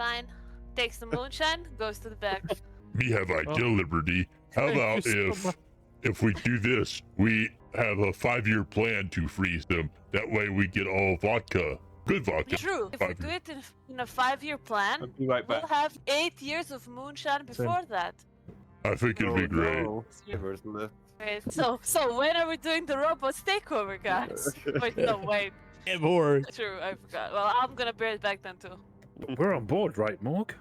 Fine. Takes the moonshine, goes to the back. Me have idea, Liberty. How Thank about you so much. if we do this, we have a 5-year plan to freeze them. That way we get all vodka. Good vodka. True. If we 5 do years. it in a 5-year plan, I'll be right we'll back. have 8 years of moonshine before that. I think it'd be great. No. Where's left? Wait, so when are we doing the robots takeover, guys? Wait, no, wait. And more. True, I forgot. Well, I'm gonna bear it back then too. We're on board, right, Morg?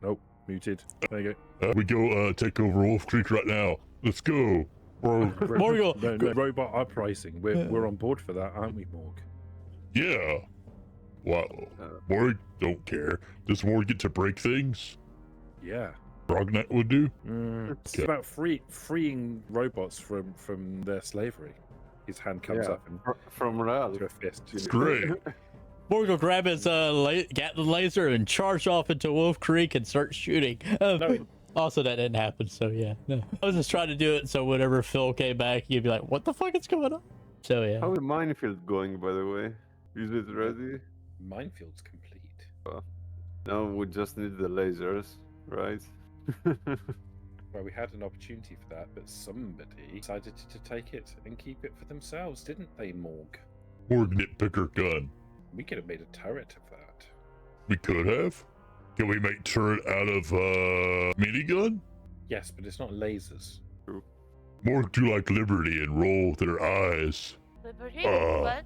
Nope, muted. There you go. We go take over Wolf Creek right now. Let's go. Morgul. No, robot uprising. We're on board for that, aren't we, Morg? Yeah. Well, Morg don't care. Does Morg get to break things? Yeah. Brognet would do? It's Okay. about freeing robots from their slavery. His hand comes Yeah. up and From Real. to a fist. Great. Morg will grab his Gatling laser and charge off into Wolf Creek and start shooting. No. Also, that didn't happen, so yeah. No. I was just trying to do it so whenever Phil came back, he'd be like, what the fuck is going on? So yeah. How is the minefield going, by the way? Is it ready? Minefield's complete. No, we just need the lasers, right? Well, we had an opportunity for that, but somebody decided to take it and keep it for themselves, didn't they, Morg? Morg nitpicker gun. We could have made a turret of that. We could have. Can we make turret out of minigun? Yes, but it's not lasers. Morg do like liberty and roll their eyes. Liberty? Uh. What?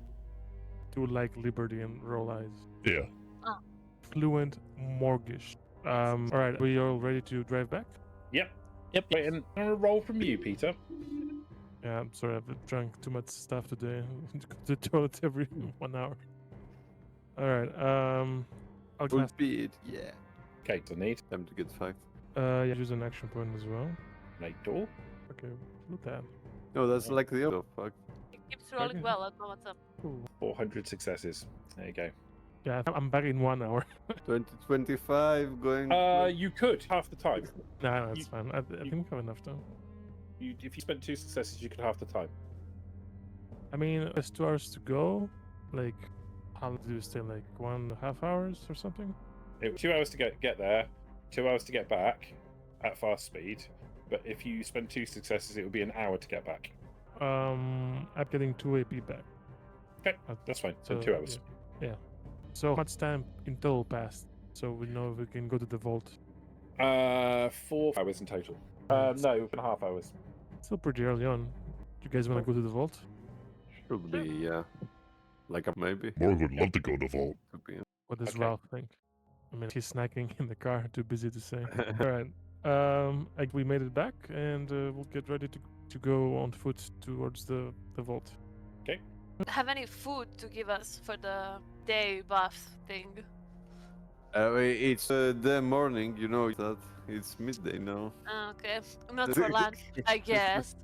Do like liberty and roll eyes. Yeah. Fluent Morgish. All right, we all ready to drive back? Yep. Wait, and a roll from you, Peter. Yeah, I'm sorry, I've drunk too much stuff today. Go to the toilet every 1 hour. Alright, I'll Full class. speed, yeah. Okay, so need Time to get fucked. Yeah, use an action point as well. Nate door. Okay, look at that. No, that's like the other fuck. It keeps rolling Okay. well. I don't know what's up. Cool. 400 successes. There you go. Yeah, I'm back in 1 hour. 2025 going. You could half the time. Nah, that's You- fine. I think I have enough though. If you spent 2 successes, you could half the time. I mean, it's 2 hours to go. Like, how long do you stay? Like 1.5 hours or something? It was 2 hours to get there, 2 hours to get back at fast speed. But if you spend 2 successes, it would be an hour to get back. I'm getting 2 AP back. Okay, that's fine. So 2 hours. Yeah. So how much time in total passed? So we know if we can go to the vault. 4 hours in total. No, 2.5 hours. Still pretty early on. You guys want to go to the vault? Should be, yeah. Like a maybe. Morg would love to go to Vault. Could be. What does Okay. Ralph think? I mean, he's snacking in the car. Too busy to say. All right. We made it back, and we'll get ready to go on foot towards the vault. Have any food to give us for the day bath thing? It's the morning, you know that it's midday now. Okay, not for lunch, I guess.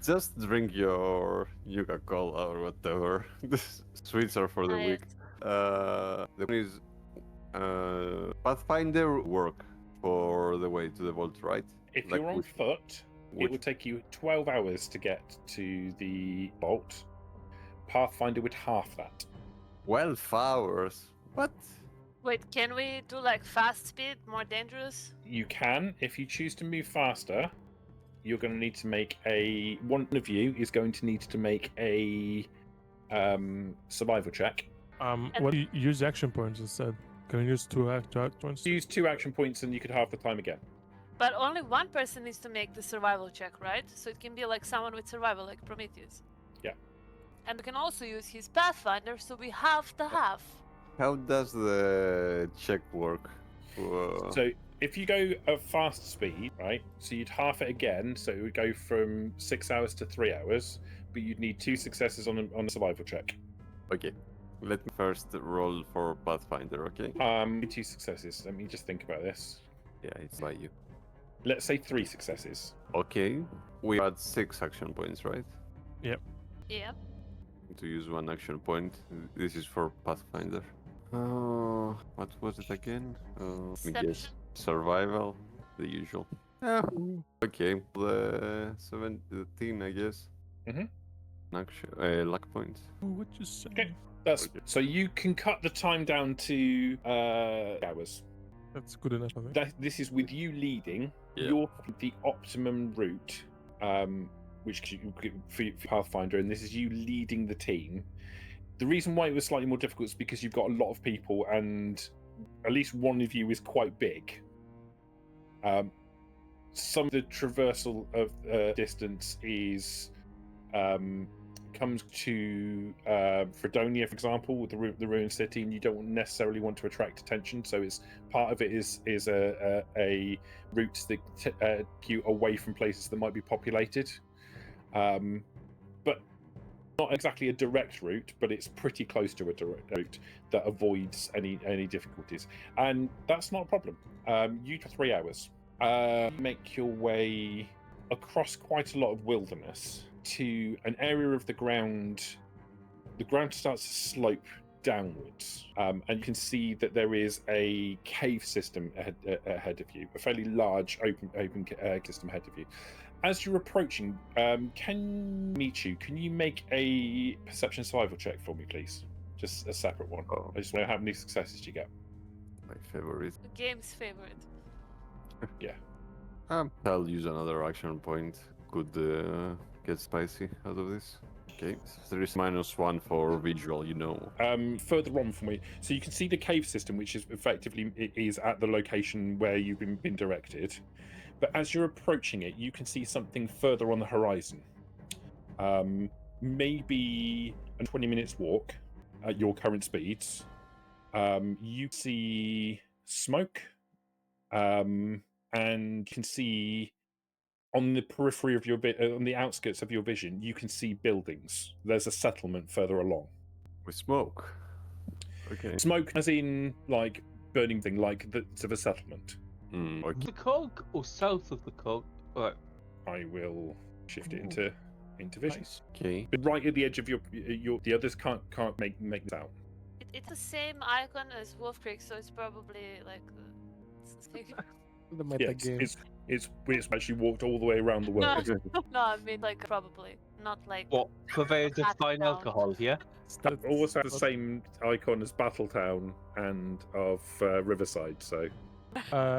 Just drink your Yuga Cola or whatever. The sweets are for the Ah, week. The one is Pathfinder work for the way to the vault, right? If Like you're on which- foot, it which- would take you 12 hours to get to the vault. Pathfinder would half that. 12 hours. What? Wait, can we do like fast speed, more dangerous? You can, if you choose to move faster, you're going to need to make one of you is going to need to make a survival check. What do you use action points instead? Can you use two action points? Use 2 action points and you could halve the time again. But only one person needs to make the survival check, right? So it can be like someone with survival, like Prometheus. Yeah. And we can also use his Pathfinder, so we have the half. How does the check work? So if you go at fast speed, right, so you'd half it again, so it would go from 6 hours to 3 hours, but you'd need 2 successes on a survival check. Okay. Let me first roll for Pathfinder, okay? 2 successes. Let me just think about this. Yeah, it's by you. Let's say 3 successes. Okay. We had 6 action points, right? Yep. To use 1 action point. This is for Pathfinder. What was it again? Yes, survival, the usual. Okay, the 17, I guess. Mhm. Action, luck points. What you say? Okay. That's Okay. so you can cut the time down to hours. That's good enough, I think. This is with you leading. Yeah. You're the optimum route, which for Pathfinder, and this is you leading the team. The reason why it was slightly more difficult is because you've got a lot of people, and at least one of you is quite big. Some of the traversal of distance is comes to Fredonia, for example, with the ruined city, and you don't necessarily want to attract attention. So it's part of it is a route that take you away from places that might be populated, but not exactly a direct route. But it's pretty close to a direct route that avoids any difficulties, and that's not a problem. You 3 hours. Make your way across quite a lot of wilderness to an area of the ground. The ground starts to slope downwards, and you can see that there is a cave system ahead of you, a fairly large open system ahead of you. As you're approaching, can you make a perception survival check for me, please? Just a separate one. Oh. I just want to know how many successes you get. My favorite. The game's favorite. Yeah. I'll use another action point. Could get spicy out of this. Okay, so there is -1 for visual, you know. Further on from me, so you can see the cave system, which is effectively is at the location where you've been directed. But as you're approaching it, you can see something further on the horizon. Maybe a 20 minutes walk at your current speeds. You see smoke, and you can see on the periphery of your on the outskirts of your vision, you can see buildings. There's a settlement further along. With smoke. Okay. Smoke, as in like burning thing, like of a settlement. Okay. The cog or south of the cog? Right. I will shift it into vision. Okay. But right at the edge of your the others can't make this out. It's the same icon as Wolf Creek, so it's probably like The meta Yeah, game. it's actually walked all the way around the world. no, I mean like probably not like What? Purveyors of Cat fine down. alcohol, yeah? It also has the same icon as Battletown and of Riverside. So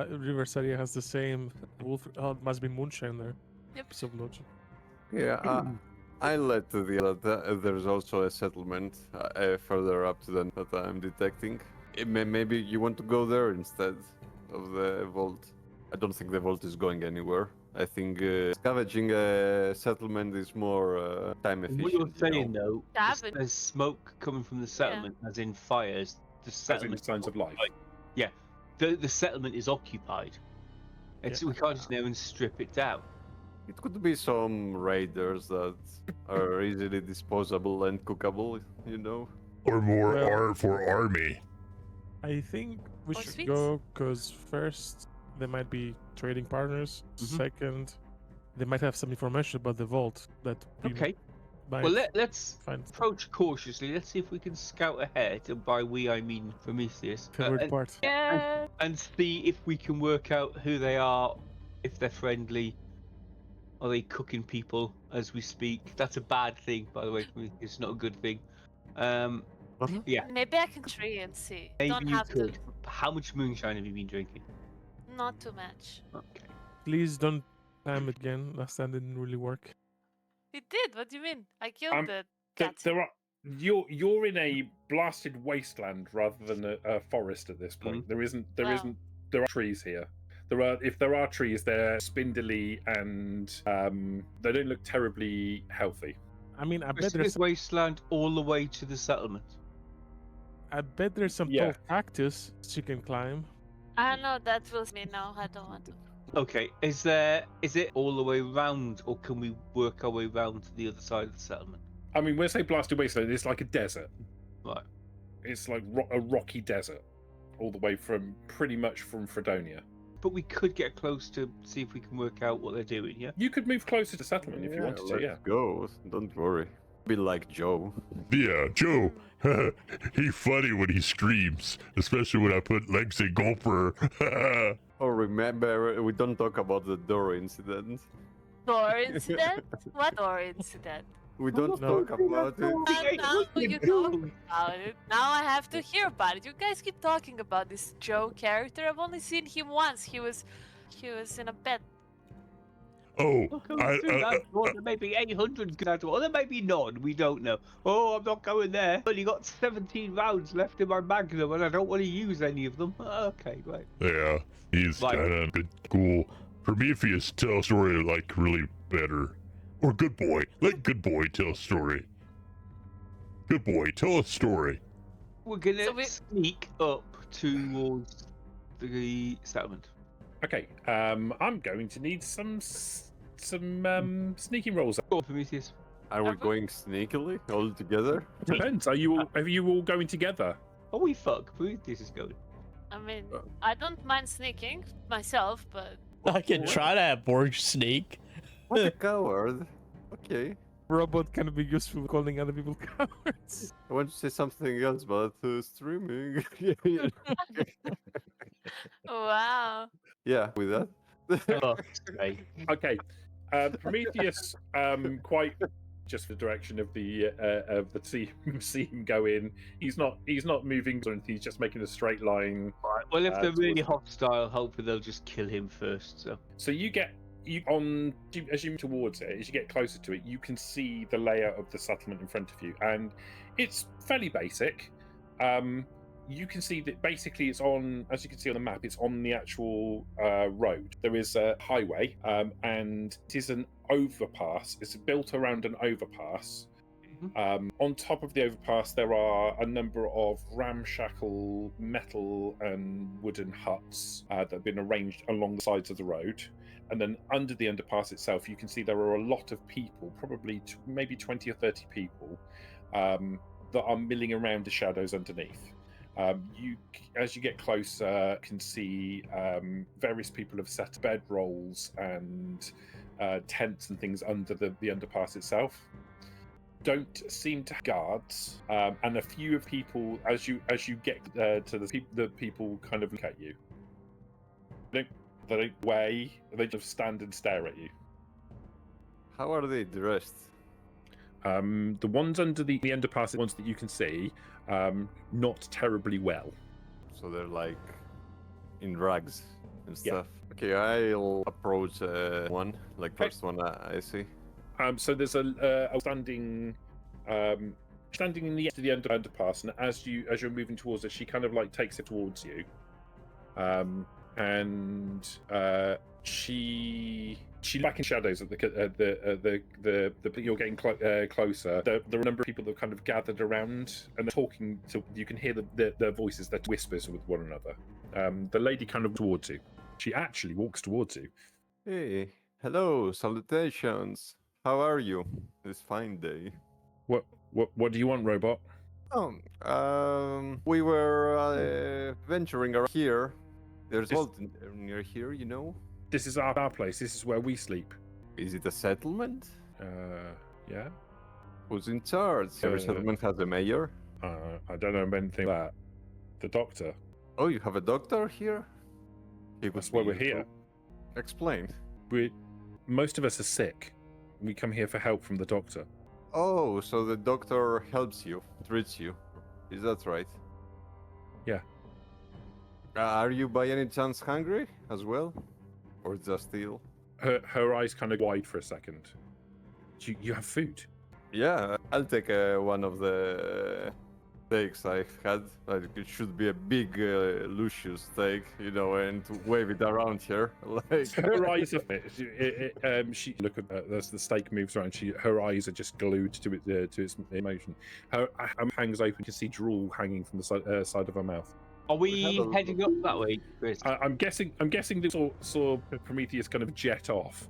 Riverside has the same wolf. Oh, it must be moonshine there. Yep. Piece of logic. Yeah, I let there's also a settlement further up to that I'm detecting. Maybe you want to go there instead of the vault. I don't think the vault is going anywhere. I think scavenging a settlement is more time efficient. What you're saying though, Scavenge. there's smoke coming from the settlement, as in fires. The as in settlement, signs of life. the settlement is occupied. It's we can't just go and strip it down. It could be some raiders that are easily disposable and cookable, you know. Or more Well- art for army. I think we Or should sweets. go because first they might be trading partners. Second, they might have some information about the vault that we Okay. might Well, let's find. approach cautiously. Let's see if we can scout ahead, and by we I mean Prometheus, Favorite part. yeah. and see if we can work out who they are, if they're friendly. Are they cooking people as we speak? That's a bad thing, by the way. It's not a good thing. Yeah, Maybe I can tree and see. maybe Don't you have could. How much moonshine have you been drinking? to. Not too much. Okay. Please don't time it again. Last time didn't really work. It did. What do you mean? I killed the There, cat. there are you're in a blasted wasteland rather than a forest at this point. There are trees here. If there are trees, they're spindly and they don't look terribly healthy. I mean, I bet Is there's this wasteland all the way to the settlement? some Yeah. tall cactus you can climb. I don't know. That feels me. No, I don't want to. Okay, is it all the way round, or can we work our way round to the other side of the settlement? I mean, when I say blasted wasteland, it's like a desert. Right. It's like a rocky desert, all the way from pretty much from Fredonia. But we could get close to see if we can work out what they're doing, yeah? You could move closer to settlement if you wanted to. let's Yeah. go. Don't worry. Be like Joe. Yeah, Joe. He funny when he screams, especially when I put legs in Gulper. Oh, remember, we don't talk about the door incident. Door incident? What door incident? We don't No. talk about it. And now you talk about it. Now I have to hear about it. You guys keep talking about this Joe character. I've only seen him once. He was in a bed. Oh, Look who's through that door. There may be 800 through that door. There may be none. We don't know. Oh, I'm not going there. I've only got 17 rounds left in my magnum, and I don't want to use any of them. Okay, right. yeah, he's Right. kind of good, cool. Prometheus tell a story like really better. Or good boy, let good boy tell a story. Good boy, tell a story. We're gonna So we- sneak up towards the settlement. Okay, I'm going to need some sneaking rolls. Go on, Prometheus. Are we going sneakily all together? Depends. Are you all going together? Oh, we fuck. Prometheus is going. I mean, I don't mind sneaking myself, but I can try to have Borg sneak. What a coward. Okay. Robot can be useful calling other people cowards. I want to say something else about streaming. wow. Yeah, with that. Fuck's sake. Okay, Prometheus, quite just the direction of the see him go in. He's not moving or anything. He's just making a straight line. Right. Well, if they're really towards- hostile, hopefully they'll just kill him first. So. So as you move towards it, as you get closer to it, you can see the layout of the settlement in front of you, and it's fairly basic. You can see that basically it's on, as you can see on the map, it's on the actual road. There is a highway, and it is an overpass. It's built around an overpass. On top of the overpass, there are a number of ramshackle metal and wooden huts that have been arranged along the sides of the road. And then under the underpass itself, you can see there are a lot of people, probably maybe 20 or 30 people, that are milling around the shadows underneath. As you get closer, can see various people have set bed rolls and tents and things under the underpass itself. Don't seem to have guards, and a few of people as you get to the people kind of look at you. They don't weigh. They just stand and stare at you. How are they dressed? The ones under the underpass, the ones that you can see, not terribly well. So they're like in rags and Yeah. stuff. Okay, I'll approach one, like Okay. first one I see. So there's a standing in the edge of the underpass, and as you're moving towards her, she kind of like takes it towards you, and she's back in shadows at you're getting closer. There are a number of people that have kind of gathered around and they're talking. So you can hear their voices, their whispers with one another. The lady kind of towards you. She actually walks towards you. Hey, hello, salutations. How are you this fine day? What do you want, robot? We were venturing around here. There's This- vault near here, you know. This is our place. This is where we sleep. Is it a settlement? Yeah. Who's in charge? Every Uh, settlement has a mayor. I don't know anything about that. The doctor. Oh, you have a doctor here? He would That's why be we're here. useful. Explain. Most of us are sick. We come here for help from the doctor. Oh, so the doctor helps you, treats you. Is that right? Yeah. Are you by any chance hungry as well? Or just ill? Her eyes kind of wide for a second. You have food? Yeah, I'll take one of the steaks I had. Like, it should be a big Lucius steak, you know, and wave it around here. Like Her eyes are. She look at as the steak moves around. Her eyes are just glued to its emotion. Her hangs open. You can see drool hanging from the side of her mouth. Are we have a- heading up that way, Chris? I'm guessing they saw Prometheus kind of jet off.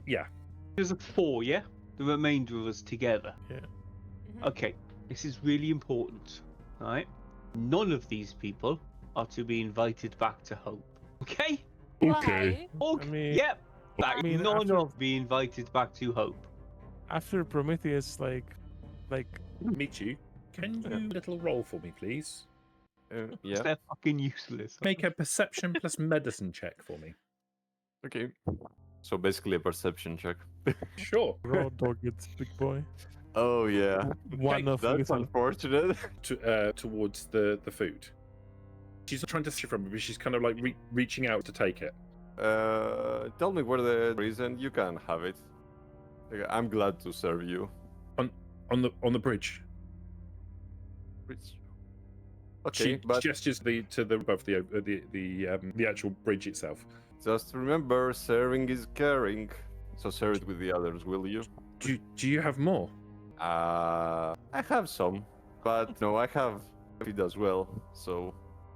Yeah. There's a 4, yeah? The remainder of us together. Yeah. Okay, this is really important, right? None of these people are to be invited back to Hope. Okay? Okay. Okay. I mean- Yep. Like, I mean, none after- of be invited back to Hope. After Prometheus, like Meet you. Can you little roll for me, please? yeah. They're fucking useless. Make a perception plus medicine check for me. Okay. So basically a perception check. Sure. Raw dog, it's big boy. Oh yeah. One of That's little. unfortunate. Towards the food. She's not trying to steal from it, but she's kind of like reaching out to take it. Tell me where the is, and you can have it. I'm glad to serve you. On the bridge. Okay, She but gestures to the above the actual bridge itself. just remember, sharing is caring. So share it with the others, will you? Do you have more? I have some, but no, I have it as well. So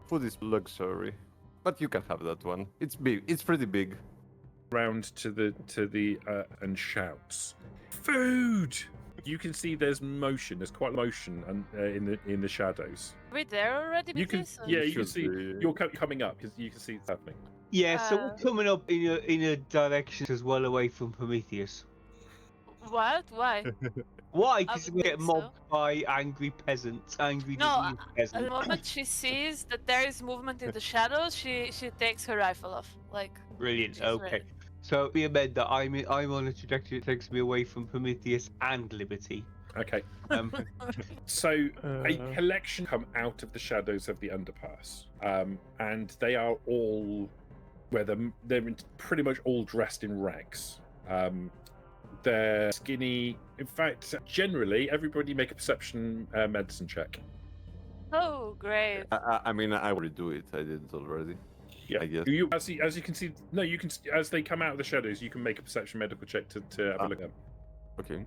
food is luxury, but you can have that one. It's big. It's pretty big. Round to the and shouts, "Food!" You can see there's motion. There's quite motion in the shadows. Are we there already? You can Prometheus, or- you can should see be. you're coming up because you can see it's happening. Yeah, so we're Uh, coming up in a direction as well away from Prometheus. What? Why? Why? I Because would we get think so. mobbed by angry peasants, angry No, diseased At peasants. the moment she sees that there is movement in the shadows, she takes her rifle off. Like, Brilliant. she's Okay. ready. So we amend that I'm on a trajectory that takes me away from Prometheus and Liberty. Okay. Um, So a Uh, collection come out of the shadows of the underpass, and they are all, they're pretty much all dressed in rags. They're skinny. In fact, generally, everybody make a perception medicine check. Oh, great. I mean, I already do it. I did it already. Yeah, I guess. as you can see, no, you can as they come out of the shadows, you can make a perception medical check to have a look at them. Okay.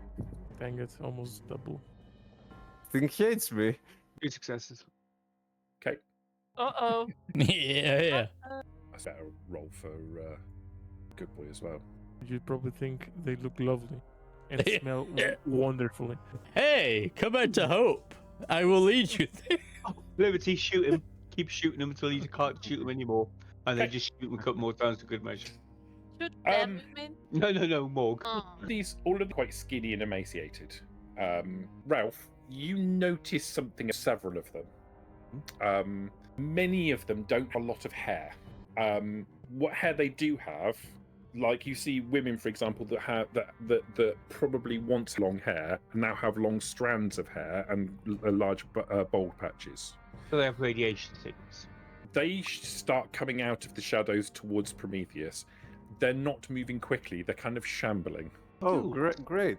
dang it, almost double. Think hates me. 2 successes. Okay, Uh-oh. yeah. that's a better roll for good boy as well. You'd probably think they look lovely and Yeah. smell wonderfully. Hey, come back to hope. I will lead you there. Liberty, shoot him. Keep shooting him until you can't shoot him anymore. And then Okay. just shoot him a couple more times for good measure. Shoot them, you mean? No, Morg. Oh. All of them quite skinny and emaciated. Ralph, you notice something of several of them. Many of them don't have a lot of hair. What hair they do have, like you see women, for example, that have that probably once long hair and now have long strands of hair and large bald patches. So they have radiation sickness. They start coming out of the shadows towards Prometheus. They're not moving quickly. They're kind of shambling. Oh, Ooh. great.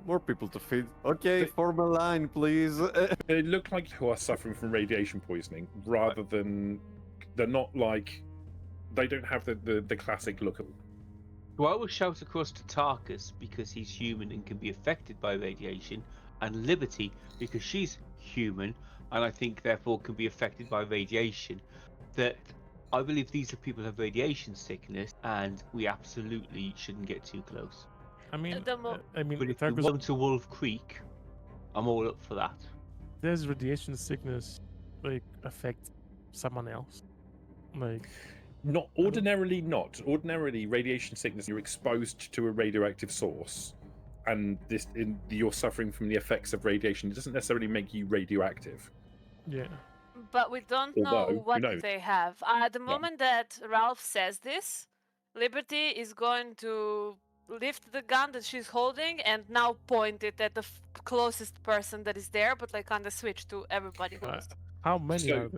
More people to feed. Okay, form a line, please. They look like who are suffering from radiation poisoning, rather than they're not like they don't have the classic look. Well, I will shout across to Tarkus because he's human and can be affected by radiation, and Liberty because she's human and I think therefore can be affected by radiation. That I believe these are people who have radiation sickness, and we absolutely shouldn't get too close. I mean, the mo- But if we Tarkus, go to Wolf Creek, I'm all up for that. does radiation sickness like affect someone else? Like, Not ordinarily, not ordinarily. Radiation sickness. You're exposed to a radioactive source, and you're suffering from the effects of radiation. It doesn't necessarily make you radioactive. yeah. But we don't Although, know who what knows? they have. At the moment that Ralph says this, Liberty is going to lift the gun that she's holding and now point it at the closest person that is there, but like kind of switch to everybody who is. How many So-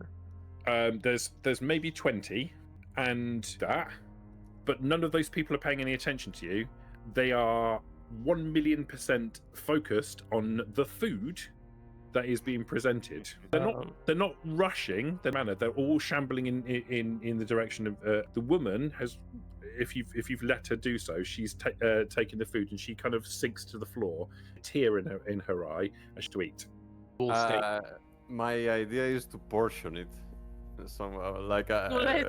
are there? There's maybe 20, and that, but none of those people are paying any attention to you. They are 1,000,000% focused on the food that is being presented. They're not rushing their manner. They're all shambling in the direction of the woman has. If you've let her do so, she's taken the food and she kind of sinks to the floor, a tear in her eye, as to eat. Full steak. My idea is to portion it somehow. Like, Right.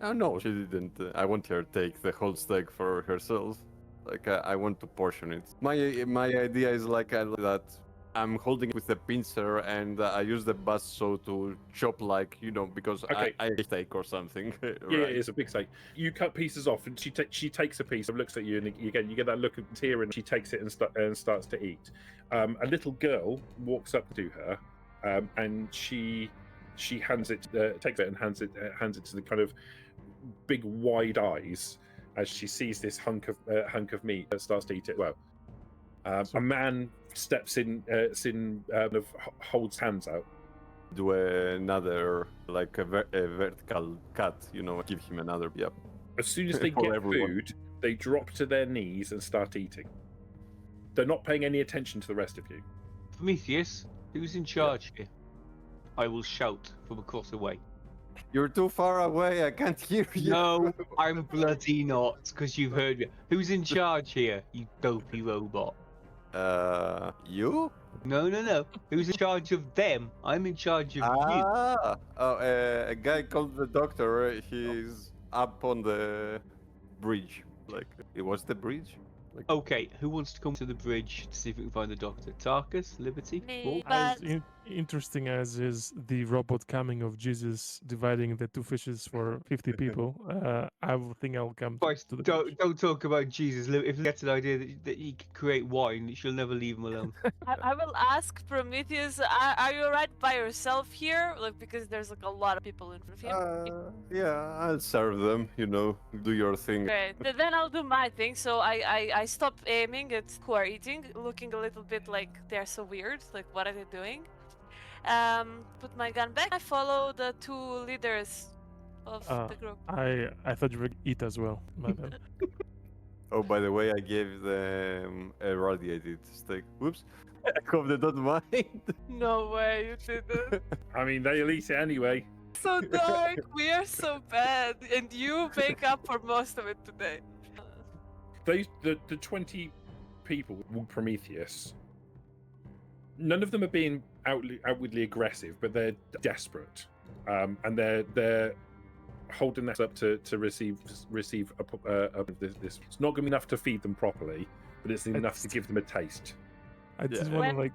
oh no, she didn't. I want her to take the whole steak for herself. Like, I want to portion it. My idea is like that. I'm holding it with a pincer and I use the buzz saw to chop, like, because Okay. I steak or something. Yeah, right? it's a big steak. You cut pieces off, and she takes a piece and looks at you, and again you get that look of tear, and she takes it and starts to eat. A little girl walks up to her, and she hands it, takes it and hands it to the kind of big wide eyes. as she sees this hunk of meat that starts to eat it. Well, a man steps in, holds hands out. Do another, like a vertical cut, give him another, yep. As soon as they For get everyone. food, they drop to their knees and start eating. They're not paying any attention to the rest of you. Prometheus, who's in charge here? I will shout from across the way. You're too far away, I can't hear you. No, I'm bloody not, because you've heard me. Who's in charge here, you dopey robot? You? No. Who's in charge of them? I'm in charge of you. A guy called the doctor, he's up on the bridge. Like, it was the bridge? Okay, who wants to come to the bridge to see if we can find the doctor? Tarkus, Liberty? Me, Wolf? but As interesting as is the robot coming of Jesus dividing the 2 fishes for 50 people, I think I'll come Christ, to the bridge. don't talk about Jesus. If he gets an idea that he can create wine, she'll never leave him alone. I will ask Prometheus, are you alright by yourself here? Like, because there's like a lot of people in front of him. Yeah, I'll serve them, do your thing. Great. Then I'll do my thing. So I stop aiming at who are eating, looking a little bit like they're so weird. Like, what are they doing? Put my gun back. I follow the 2 leaders of the group. I thought you would eat as well. My bad. Oh, by the way, I gave them a radiated steak. Whoops. I hope they don't mind. No way, you didn't. I mean, they'll eat it anyway. So dark. We are so bad, and you make up for most of it today. The 20 people with Prometheus, none of them are being outwardly aggressive, but they're desperate, and they're holding that up to receive this. It's not going to be enough to feed them properly, but it's enough to give them a taste. I just Yeah. want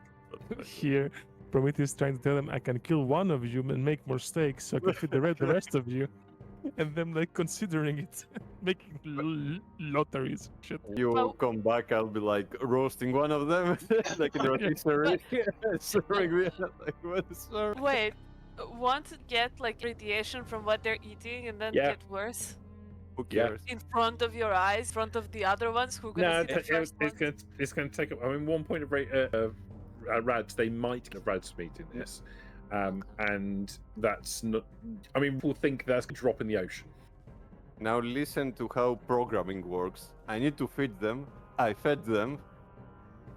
to hear Prometheus trying to tell them I can kill one of you and make more steaks so I can feed the rest of you, and them considering it, making lotteries. Shit. You Well- come back, I'll be roasting one of them, like in a rotisserie. Serving me, what is served? Wait, want to get radiation from what they're eating and then Yeah. get worse Who Yeah. cares? in front of your eyes, in front of the other ones who gonna No, see the first ones? it's going to take up. I mean, 1 point of Rads, they might have Rads meat in this, and that's not. I mean, people think that's a drop in the ocean. Now listen to how programming works. I need to feed them. I fed them.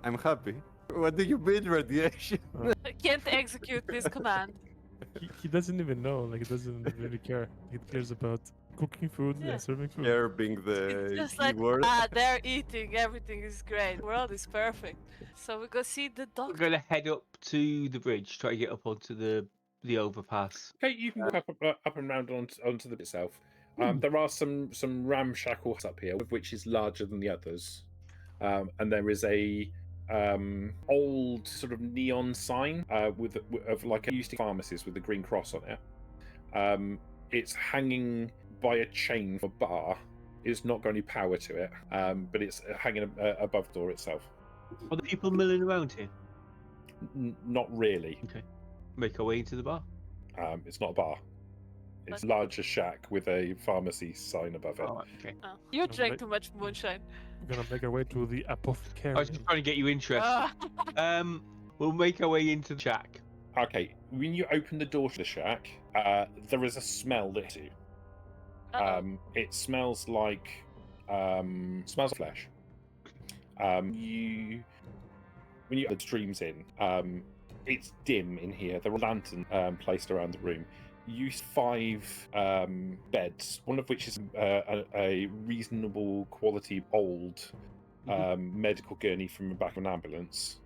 I'm happy. What do you mean, radiation? I can't execute this command. He doesn't even know. He doesn't really care. He cares about cooking food Yeah. and serving food. Care being It's the just key like, word. they're eating, everything is great, the world is perfect. So we go see the We're doctor. going to head up to the bridge, try to get up onto the overpass. Okay, you can walk up and round onto the itself. There are some ramshackle huts up here, which is larger than the others, and there is a old sort of neon sign of like a used pharmacist with the green cross on it. It's hanging by a chain for a bar. It's not got any power to it, but it's hanging above the door itself. Are the people milling around here? Not really. Okay. Make our way into the bar. It's not a bar. It's a larger shack with a pharmacy sign above it. Oh, okay. Oh, you Okay. drank too much moonshine. We're gonna make our way to the apothecary. I was just trying to get you interested. Ah. We'll make our way into the shack. Okay, when you open the door to the shack, there is a smell that hits you. Uh-oh. It smells like smells of flesh. When you the streams in, it's dim in here. There are lanterns placed around the room. You use 5 beds, one of which is a reasonable quality old medical gurney from the back of an ambulance.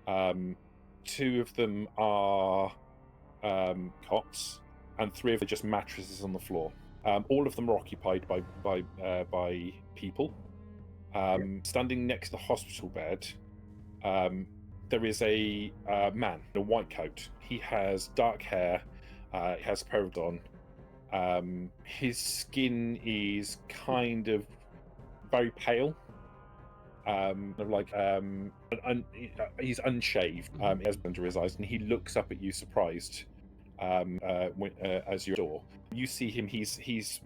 2 of them are cots, and 3 of them are just mattresses on the floor. All of them are occupied by people. Standing next to the hospital bed, there is a man in a white coat. He has dark hair. He has a paradon. His skin is kind of very pale. He's unshaved. He has under his eyes, and he looks up at you surprised. as your door. You see him. He's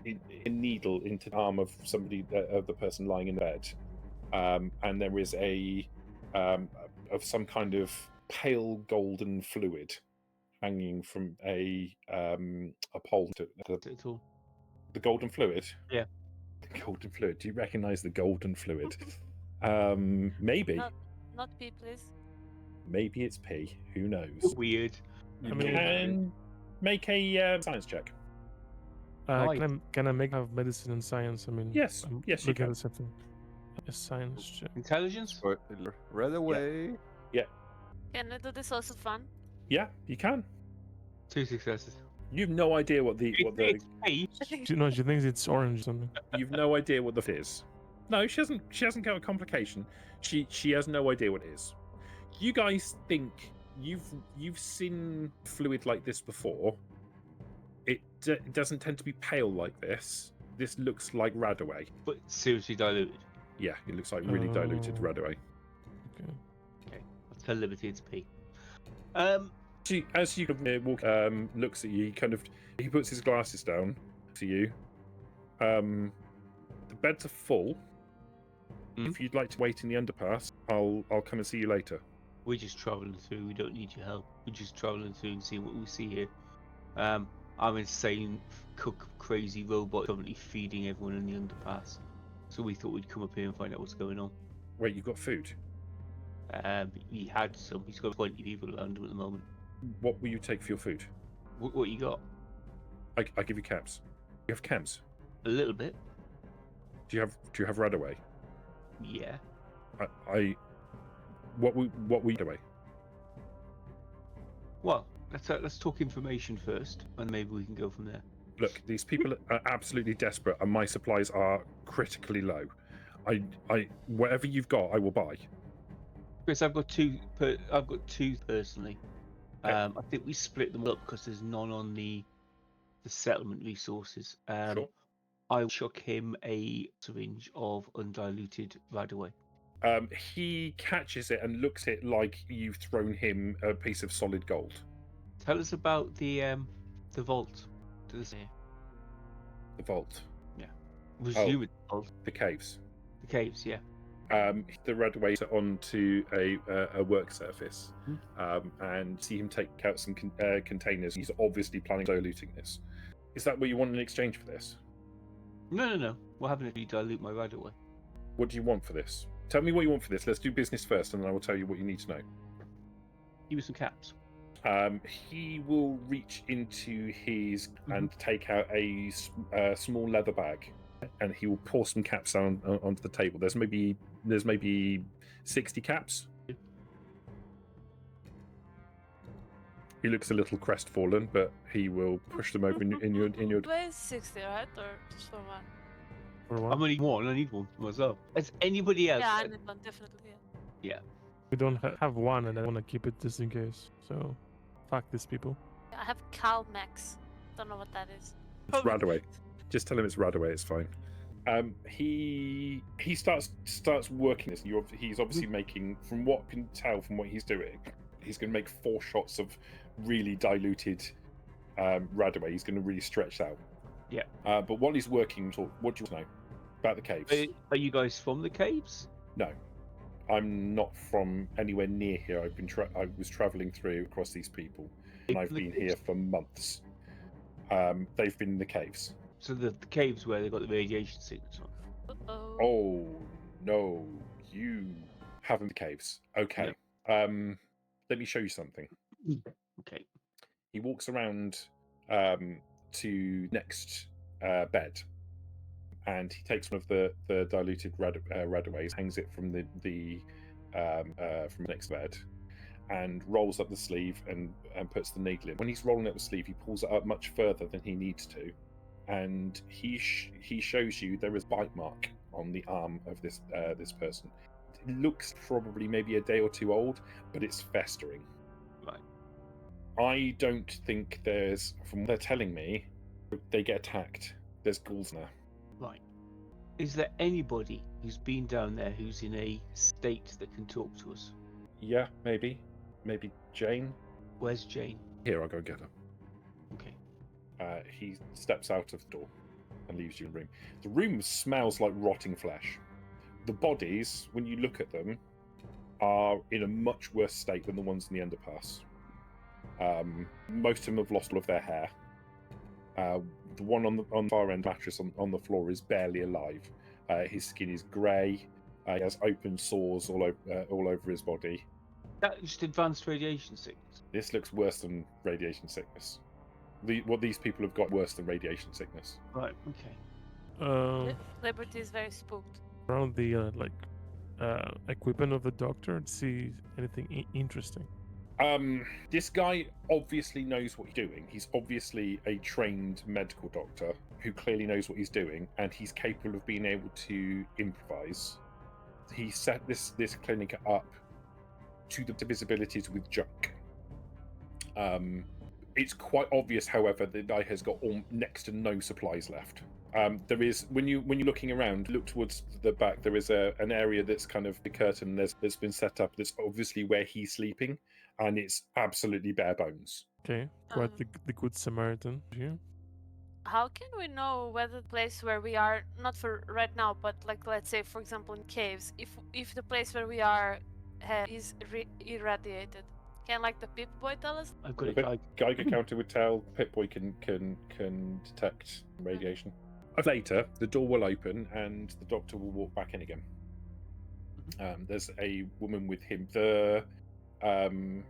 a needle into the arm of somebody, of the person lying in bed, and there is a of some kind of pale golden fluid hanging from a pole. At all. The golden fluid. Yeah. The golden fluid. Do you recognise the golden fluid? Maybe. Not pee, please. Maybe it's pee. Who knows? Weird. You I mean- can make a science check. Can I make have medicine and science? I mean, Yes, I'm yes, you looking can. at something. A science check. Intelligence? Right away. Can I do this also fun? Yeah, you can. 2 successes. You've no idea what the It's pee. She thinks it's orange or something. you've no idea what the is. No, she hasn't got a complication. She has no idea what it is. You guys think you've seen fluid like this before. It doesn't tend to be pale like this. This looks like Radaway. But seriously diluted. Yeah, it looks like really diluted Oh. Radaway. Okay. I'll tell Liberty it's pee. As you walk, looks at you, he puts his glasses down to you. The beds are full. Mm. If you'd like to wait in the underpass, I'll come and see you later. We're just travelling through. We don't need your help. We're just travelling through and seeing what we see here. I'm insane, cook, crazy robot currently feeding everyone in the underpass. So we thought we'd come up here and find out what's going on. Wait, you've got food? He had some. He's got 20 people around him at the moment. What will you take for your food? What you got? I give you caps. You have cams? A little bit. Do you have Radaway? Yeah. What will Radaway? Well, let's talk information first, and maybe we can go from there. Look, these people are absolutely desperate, and my supplies are critically low. Whatever you've got, I will buy. Chris, I've got two personally. I think we split them up because there's none on the settlement resources. Sure. I'll chuck him a syringe of undiluted Radaway. He catches it and looks at it like you've thrown him a piece of solid gold. Tell us about the vault. To the The vault, Resume it. The vault. the caves. The caves, yeah. The Radaway onto a work surface, and see him take out some containers. He's obviously planning on diluting this. Is that what you want in exchange for this? No. We're having to dilute my Radaway. What do you want for this? Tell me what you want for this. Let's do business first, and then I will tell you what you need to know. Give me some caps. He will reach into his and take out a small leather bag, and he will pour some caps down onto the table. There's maybe 60 caps. He looks a little crestfallen, but he will push them over in your. Way 60, right? Or just for one? For I'm what? only one. I need one for myself. Has anybody else? Yeah, I need one, definitely. Yeah. We don't have one, and I want to keep it just in case. So, fuck these people. I have Calmex. Don't know what that is. It's Radaway. Just tell him it's Radaway. It's fine. He starts working this. He's obviously making, from what I can tell from what he's doing, he's going to make 4 shots of really diluted Radaway. He's going to really stretch out. Yeah. But while he's working, what do you want to know about the caves? Are you guys from the caves? No, I'm not from anywhere near here. I was travelling through across these people, and I've been here for months. They've been in the caves. So the caves where they got the radiation signals on. Uh-oh. Oh no, you haven't the caves. Okay. Let me show you something. Okay. He walks around to next bed, and he takes one of the diluted Radaways, hangs it from the next bed, and rolls up the sleeve and puts the needle in. When he's rolling up the sleeve, he pulls it up much further than he needs to, and he shows you there is a bite mark on the arm of this person. It looks probably maybe a day or 2 old, but it's festering. Right. I don't think there's, from what they're telling me, they get attacked. There's ghouls there. Right. Is there anybody who's been down there who's in a state that can talk to us? Yeah, maybe. Maybe Jane? Where's Jane? Here, I'll go get her. Okay. He steps out of the door and leaves you in the room. The room smells like rotting flesh. The bodies, when you look at them, are in a much worse state than the ones in the underpass. Most of them have lost all of their hair. The one on the far end mattress on the floor is barely alive. His skin is grey. He has open sores all over his body. That just advanced radiation sickness. This looks worse than radiation sickness. What these people have got worse than radiation sickness. Right. Okay. Liberty is very spooked. Around the equipment of the doctor to see anything interesting. This guy obviously knows what he's doing. He's obviously a trained medical doctor who clearly knows what he's doing, and he's capable of being able to improvise. He set this clinic up to the visibilities with junk. It's quite obvious, however, the guy has got next to no supplies left. There is, when you're looking around, look towards the back. There is an area that's kind of the curtain that's been set up. That's obviously where he's sleeping, and it's absolutely bare bones. Okay, quite the good Samaritan here. How can we know whether the place where we are, not for right now, but like let's say for example in caves, if the place where we are is irradiated? Can like the Pip Boy tell us? I've got The a Geiger counter would tell Pip-Boy can detect radiation. Later, the door will open and the doctor will walk back in again. There's a woman with him.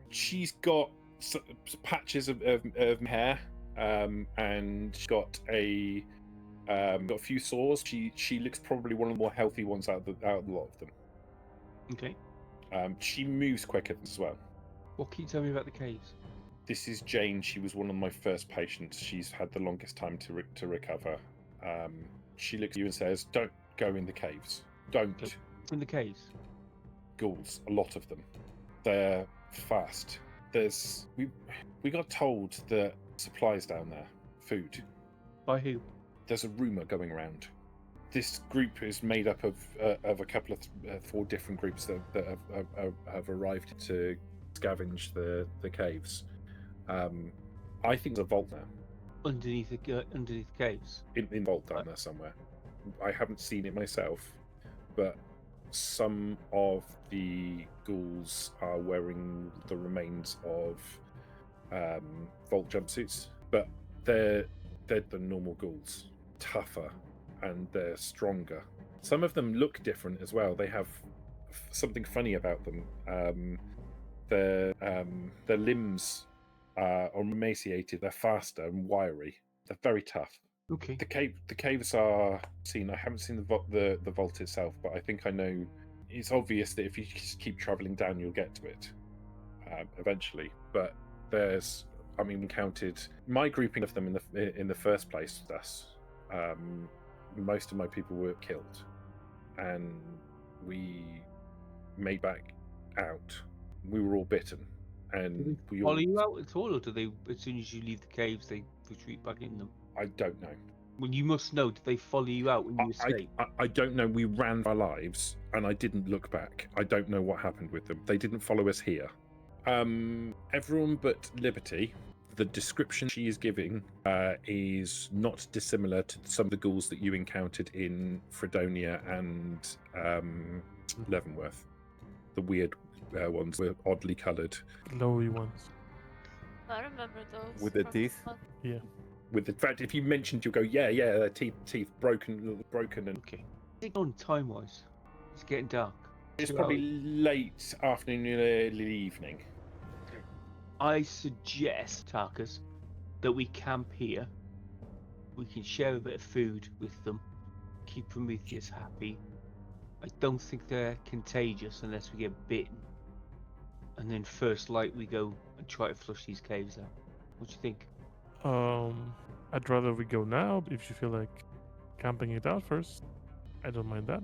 She's got patches of hair, and she's got a few sores. She looks probably one of the more healthy ones out of a lot of them. Okay. She moves quicker as well. What can you tell me about the caves? This is Jane. She was one of my first patients. She's had the longest time to recover. She looks at you and says, "Don't go in the caves. Don't." In the caves? Ghouls, a lot of them. They're fast. We got told that supplies down there, food. By who? There's a rumor going around. This group is made up of a couple of 4 different groups that have arrived to scavenge the caves. I think there's a vault there. Underneath the caves? In vault down there somewhere. I haven't seen it myself, but some of the ghouls are wearing the remains of vault jumpsuits, but they're the normal ghouls, tougher and they're stronger. Some of them look different as well. They have something funny about them. Their limbs are emaciated. They're faster and wiry. They're very tough. Okay. The caves are seen. I haven't seen the vault itself, but I think I know. It's obvious that if you just keep traveling down, you'll get to it eventually. But we counted my grouping of them in the first place. Thus, most of my people were killed, and we made back out. We were all bitten, and we all follow you out at all, or do they, as soon as you leave the caves, they retreat back in them? I don't know. Well, you must know. Did they follow you out when you escaped? I don't know. We ran for our lives, and I didn't look back. I don't know what happened with them. They didn't follow us here. Everyone but Liberty, the description she is giving is not dissimilar to some of the ghouls that you encountered in Fredonia and Leavenworth. The weird ones were oddly coloured. Glowy ones. I remember those. With the from teeth? fun. Yeah. With the fact, if you mentioned, you'll go, yeah, their teeth broken, and Okay. What's going on time-wise? It's getting dark. it's 2 probably hours. late afternoon, early evening. I suggest, Tarkus, that we camp here. We can share a bit of food with them. Keep Prometheus happy. I don't think they're contagious unless we get bitten. And then first light we go and try to flush these caves out. What do you think? I'd rather we go now if you feel like camping it out first. I don't mind that.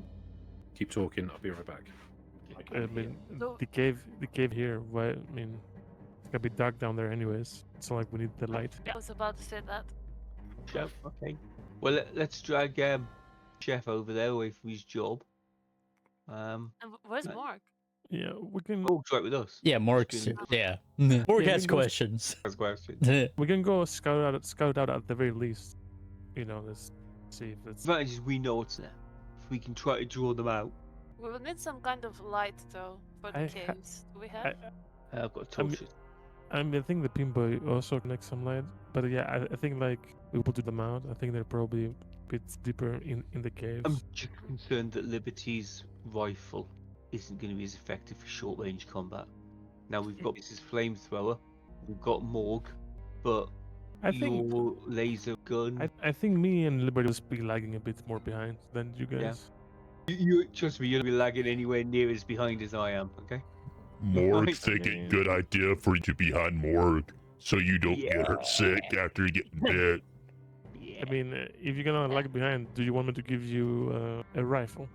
Keep talking. I'll be right back. I mean, So- the cave here. Why? I mean, it's gonna be dark down there anyways. It's not like we need the light. I was about to say that. Chef, okay. Well, let's drag Chef over there away from his job. And where's Uh, Mark? Yeah, we can. Morg's right with us. Yeah, Morg's. Yeah. Morg we has can go- questions. That's question. We can go scout out at the very least. You know, let's see if it's. Advantage is we know what's there. If we can try to draw them out. We will need some kind of light though for the I ha- caves. Do we have? I've got I mean- torches. I think the pinboy also connects some light, but yeah, I think like we will do them out. I think they're probably a bit deeper in the caves. I'm just concerned that Liberty's rifle isn't going to be as effective for short range combat. Now we've got Mrs. Flamethrower, we've got Morg, but I think your laser gun. I think me and Liberty will be lagging a bit more behind than you guys. You trust me, you'll be lagging anywhere near as behind as I am. Okay. Morg Right. thinking good idea for you to be behind Morg so you don't get her sick after you get bit. Yeah. I mean, if you're gonna lag behind, do you want me to give you a rifle?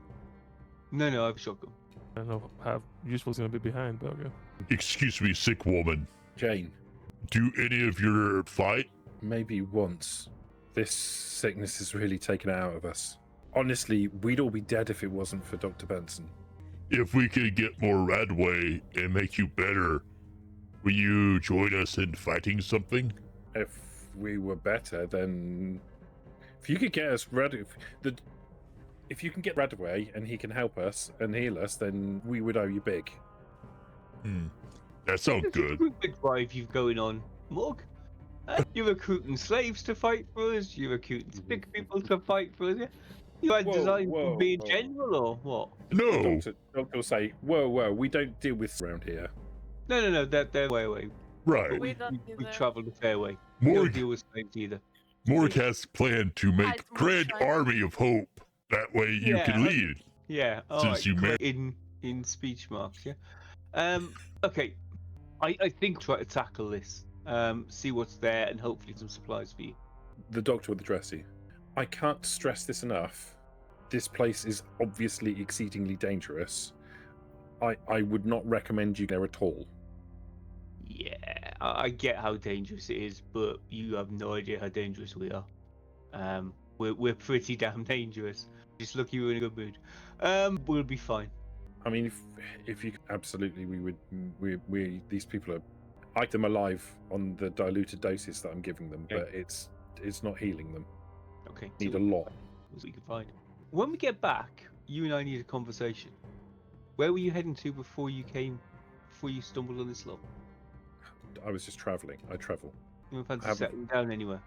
No, I have a shotgun. I don't know how useful it's gonna be behind, but okay. Excuse me, sick woman. Jane, Do any of your fight? maybe once. This sickness has really taken it out of us. Honestly, we'd all be dead if it wasn't for Dr. Benson. If we could get more Radway and make you better, will you join us in fighting something? If we were better, then if you could get us if you can get Radaway and he can help us and heal us, then we would owe you big. That sounds good. Recruitment drive you've going on, Morg. You're recruiting slaves to fight for us. You're recruiting sick people to fight for us. Yeah? You had Whoa, designed whoa, to be in whoa. general, or what? No, Doctor will say, whoa, we don't deal with around here. No, they're way away. right. We don't We either. travelled a fair way. We don't Morg, deal with slaves either. Morg has planned to make Hide Grand moonshine. Army of Hope. That way you Yeah, can lead. Yeah, all Since right. you great. In speech marks, yeah. Okay. I think try to tackle this. See what's there, and hopefully some supplies for you. The doctor with the dressy. I can't stress this enough. This place is obviously exceedingly dangerous. I would not recommend you there at all. Yeah, I get how dangerous it is, but you have no idea how dangerous we are. We're pretty damn dangerous. Just lucky you're in a good mood. We'll be fine. I mean, if you absolutely, we these people are. I keep them alive on the diluted doses that I'm giving them, Okay. but it's not healing them. Okay. Need so a lot. we can find. When we get back, you and I need a conversation. Where were you heading to before you stumbled on this lot? I was just traveling. I travel. You fancy haven't- settling down anywhere?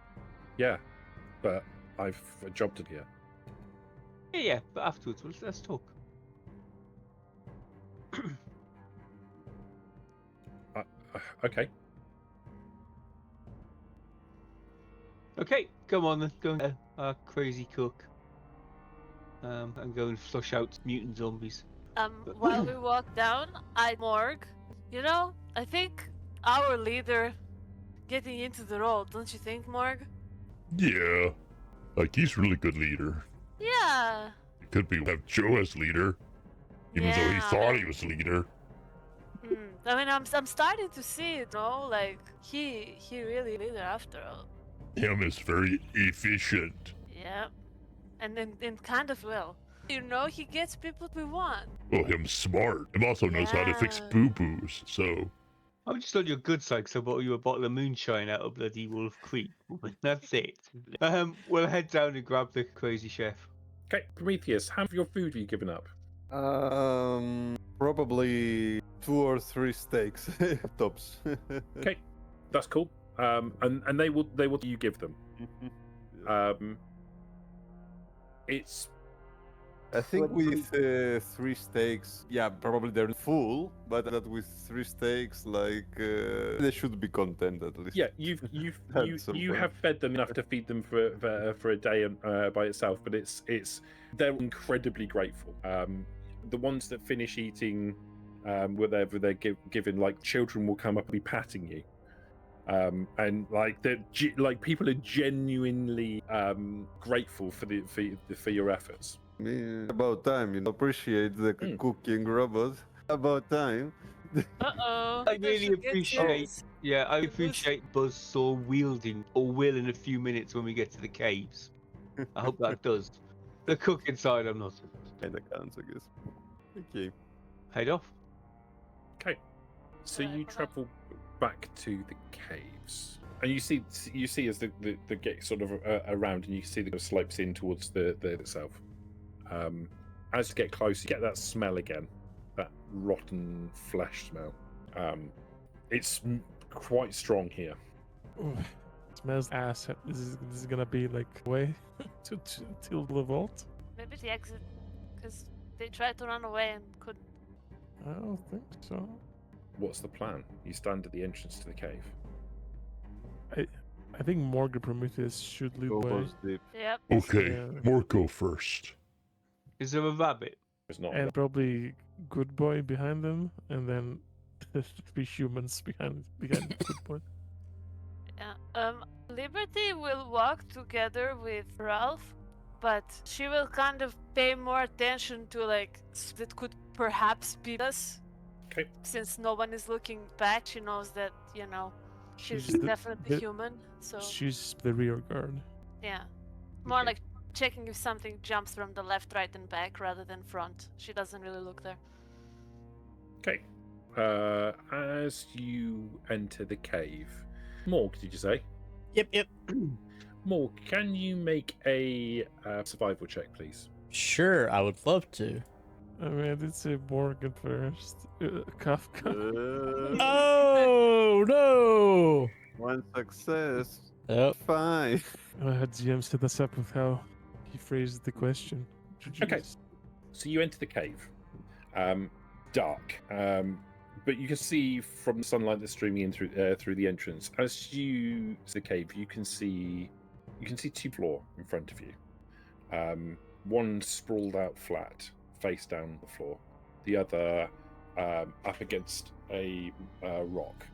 Yeah, but I've a job to do here. Yeah, but afterwards, let's talk. Okay. Okay, come on then. Go and get our crazy cook. And go and flush out mutant zombies. While we walk down, Morg, you know, I think our leader getting into the role, don't you think, Morg? Yeah. Like, he's really good leader. Yeah. It could be have Joe as leader, even though he Yeah, thought but- he was leader. I mean, I'm starting to see it, no? Like, he really leader after all. Him is very efficient. Yeah. And kind of well. You know, he gets people we want. Well, him's smart. Him also knows how to fix Yeah. boo-boos, so... I'm just on your good side because I bought you a bottle of moonshine out of bloody Wolf Creek. That's it. We'll head down and grab the crazy chef. Okay, Prometheus, how much of your food have you given up? Probably 2 or 3 steaks tops. Okay, that's cool. And they will you give them. It's I think with 3 steaks, yeah, probably they're full, but that with 3 steaks, like they should be content at least. yeah, you At some point. have fed them enough to feed them for a day by itself, but it's they're incredibly grateful. The ones that finish eating, whatever they're given, like children will come up and be patting you. And like people are genuinely grateful for your efforts. About time, appreciate the cooking robot. About time. Uh-oh. I really appreciate. Yeah, I appreciate Buzzsaw wielding or will in a few minutes when we get to the caves. I hope that does. The cook inside, I'm not. Kinda counts, I guess. Okay. Head off. So Right, you okay. travel back to the caves, and you see as the gate sort of around, and you see the slopes in towards the itself. As you get closer, you get that smell again, that rotten flesh smell. It's quite strong here. Ooh, it smells ass. This is gonna be like way till the vault. Maybe the exit, because they tried to run away and couldn't. I don't think so. What's the plan? You stand at the entrance to the cave. I think Morgan Prometheus should lead the way. Almost deep. Yep. Okay, Yeah. Mork go first. Is there a rabbit? It's not. And probably Good Boy behind them, and then the 3 humans behind Good Boy. Yeah. Liberty will walk together with Ralph, but she will kind of pay more attention to that could perhaps be us. Okay. Since no one is looking back, she knows that she's She's the- definitely the- human. So She's the rear guard. yeah, more Okay. like checking if something jumps from the left, right, and back rather than front. She doesn't really look there. Okay. As you enter the cave, Morg, did you say? Yep. Morg, can you make a survival check, please? Sure, I would love to. I mean, I did say Morgan first. Kafka. Oh no! One success. Yep. Fine. GM set us up with how he phrased the question. Okay. Jeez. So you enter the cave. Dark. But you can see from the sunlight that's streaming in through the entrance. As you see the cave, you can see 2 floor in front of you. One sprawled out flat, face down the floor. The other up against a rock.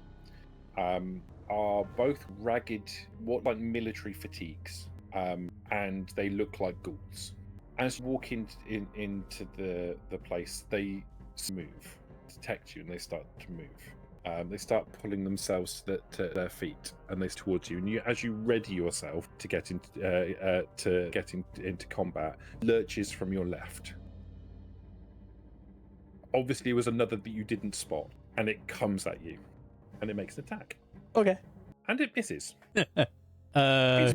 Are both ragged, like military fatigues, and they look like ghouls. As you walk into the place, they move, detect you, and they start to move. They start pulling themselves to their feet, and they towards you. And as you ready yourself to get into combat, lurches from your left. Obviously, it was another that you didn't spot, and it comes at you, and it makes an attack, Okay. and it misses. Uh, Its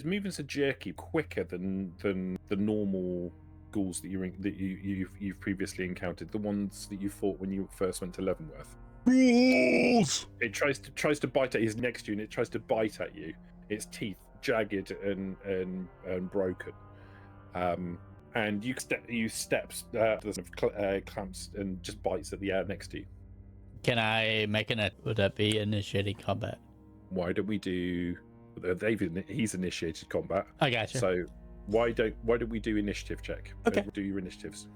movements are jerky, quicker than the normal ghouls that you've previously encountered. The ones that you fought when you first went to Leavenworth. Rules! It tries to bite at. He's next to you, and it tries to bite at you. Its teeth jagged and broken. And you steps clamps and just bites at the air next to you. can I make would that be initiating combat? Why don't we do? He's initiated combat. I got you. So why don't we do initiative check? Okay. Do your initiatives.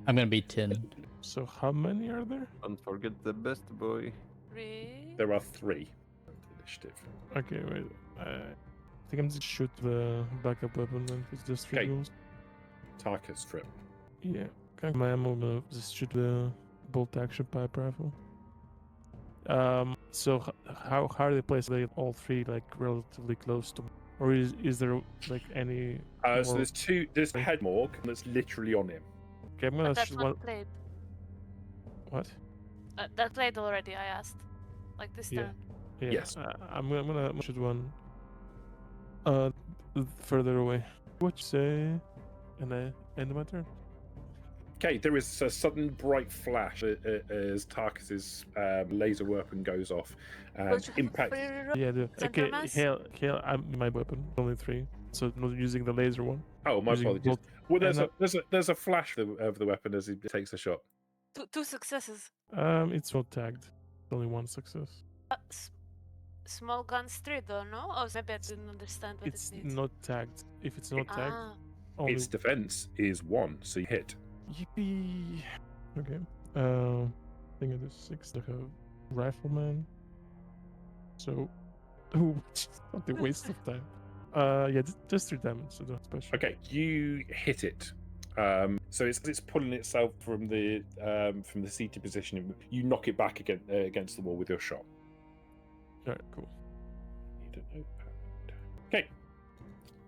I'm gonna be 10. So how many are there? Don't forget the best boy. There are 3 initiative. Okay, wait. I think I'm just shoot the backup weapon then. If it's just 3 Okay. goals. Target strip. Yeah. Okay, my ammo, I'm gonna just shoot the bolt action pipe rifle. So how are they placed? Are they all 3 like relatively close to, or is there like any? So more- there's a head morgue that's literally on him. Okay, I'm gonna That's shoot not one. played. What? That played already. I asked. Like this Yeah. turn. Yeah, Yes. I'm gonna shoot one. Further away. What you say? And I end my turn. Okay, there is a sudden bright flash as Tarkus's laser weapon goes off and Don't you have a impact. free reroll? Yeah, okay. Mass? Hail, I'm my weapon. Only 3, so not using the laser one. Oh, my Using apologies. bolt- Well, there's and, a flash of the weapon as he takes a shot. Two successes. It's not tagged. Only 1 success. Small guns 3 though, no? Oh, maybe I didn't understand what It's it means. not tagged. If it's not tagged, Ah, only Its defense is 1, so you hit. yippee. Okay. I think it is 6. Like a rifleman. So, what a waste of time. Yeah, just 3 damage. So not special. Okay, you hit it. So it's pulling itself from the seated position. You knock it back against the wall with your shot. Alright, cool. Need a notepad. Okay,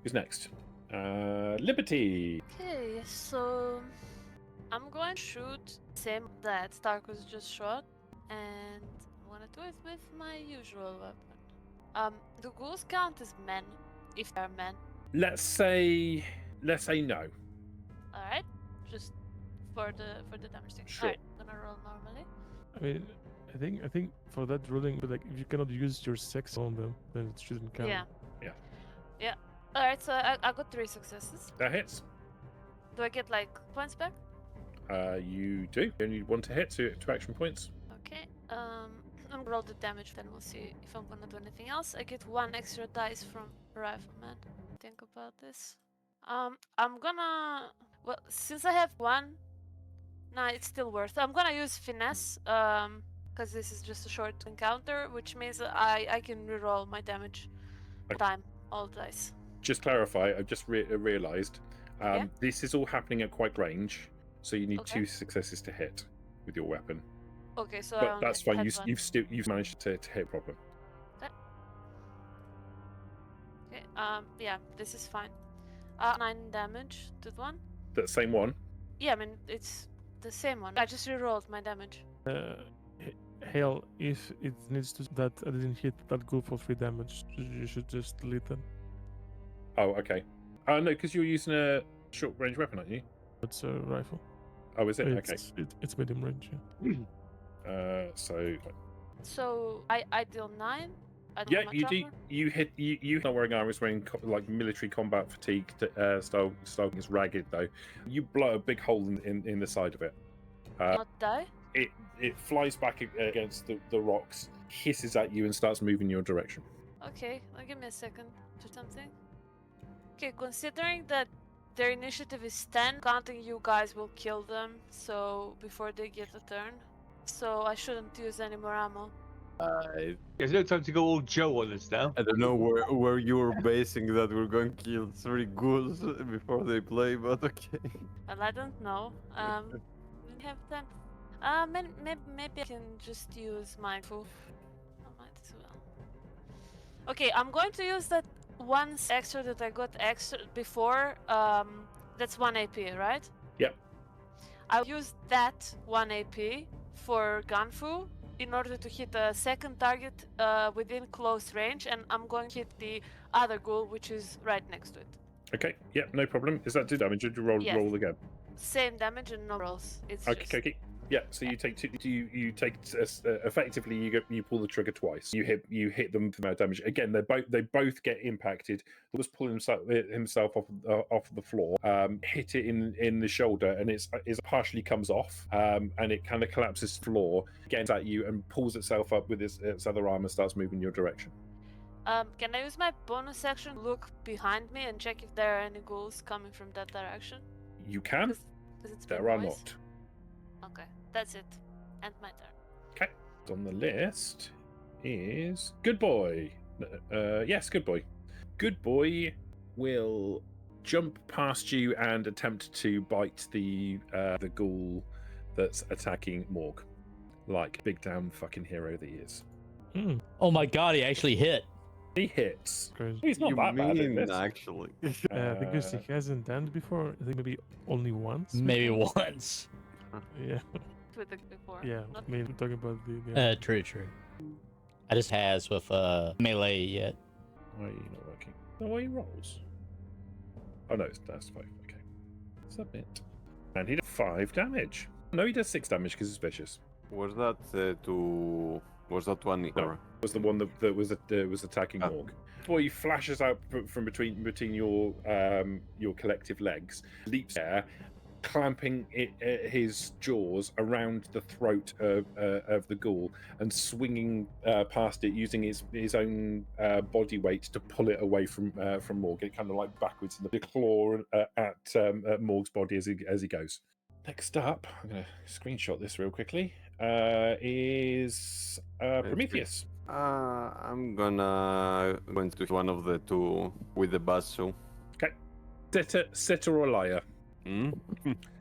who's next? Liberty. okay, so I'm going to shoot same that Starkus just shot. And I'm gonna do it with my usual weapon. Do ghouls count as men if they're men? Let's say no. Alright. Just for the damage thing. Sure. Alright, gonna roll normally. I mean, I think for that ruling, but like if you cannot use your sex on them, then it shouldn't count. Yeah. Alright, so I got 3 successes. That hits. Do I get like points back? You do. You only need 1 to hit, so 2 action points. Okay. I'm gonna roll the damage, then we'll see if I'm gonna do anything else. I get 1 extra dice from Rifleman. Think about this. I'm gonna. Well, since I have 1, nah, it's still worth. I'm gonna use finesse. Because this is just a short encounter, which means I can reroll my damage time, all dice. Just clarify. I just realised. Yeah? This is all happening at quite range, so you need Okay. 2 successes to hit with your weapon. Okay, so I But only that's fine. had 1. You've managed to hit problem. Okay. Yeah, this is fine. 9 damage to the one. That same one. Yeah, I mean it's the same one. I just rerolled my damage. Hell, if it needs to that I didn't hit that ghoul for 3 damage, you should just delete that. Oh, okay. No, because you're using a short range weapon, aren't you? It's a rifle. Oh, is it? Okay. It's medium range. Yeah. So I deal 9. I don't yeah, know much you do. armor. You hit. You not wearing armor, is wearing like military combat fatigue style. It's ragged though. You blow a big hole in the side of it. Not die. It flies back against the rocks, hisses at you, and starts moving your direction. Okay, give me a second for something. Okay, considering that their initiative is 10, counting you guys will kill them. So before they get a turn, so I shouldn't use any more ammo. There's no time to go all Joe on us now. I don't know where you were basing that we're going to kill 3 ghouls before they play, but okay. Well, I don't know. We have time. Maybe I can just use my food. I might as well. Okay, I'm going to use that 1 extra that I got extra before. That's 1 AP, right? Yep. I'll use that 1 AP for Gunfu in order to hit a second target within close range, and I'm going to hit the other ghoul, which is right next to it. Okay. Yep. No problem. Is that 2 damage? Did you roll Yes. roll again? Same damage and no rolls. It's Okay. just... Okay. Yeah. So you take 2. You take effectively. You pull the trigger twice. You hit them for damage. Again, they both get impacted. He was pulling himself off the floor. Hit it in the shoulder, and it partially comes off. And it kind of collapses floor, gets at you, and pulls itself up with its other arm and starts moving your direction. Can I use my bonus action, look behind me, and check if there are any ghouls coming from that direction? You can. 'Cause it's been There are noise. not. Okay, that's it. And my turn. Okay. On the list is Good Boy. Yes, Good Boy. Good Boy will jump past you and attempt to bite the ghoul that's attacking Morg, like big damn fucking hero that he is. Oh my god, he actually hit. He hits. Crazy. He's not You that bad at mean this. actually? Because he hasn't done it before. I think maybe only once. Maybe once. Yeah. With the before. Yeah. Not... I mean, we're talking about the. True. I just has with melee yet. Why are you not working? No, why he rolls? Oh no, that's 5. Okay. Submit. And he did 5 damage. No, he does 6 damage because it's vicious. Was that Was that one? No. Or... Was the one that was attacking Ah. Morg. Boy flashes out from between your collective legs, leaps there, clamping his jaws around the throat of the ghoul and swinging past it, using his own body weight to pull it away from Morg. It kind of like backwards, and the claw at Morg's body as he goes. Next up, I'm going to screenshot this real quickly. Is Prometheus. I'm gonna go into one of the 2 with the basso. Okay, sitter or liar? Hmm?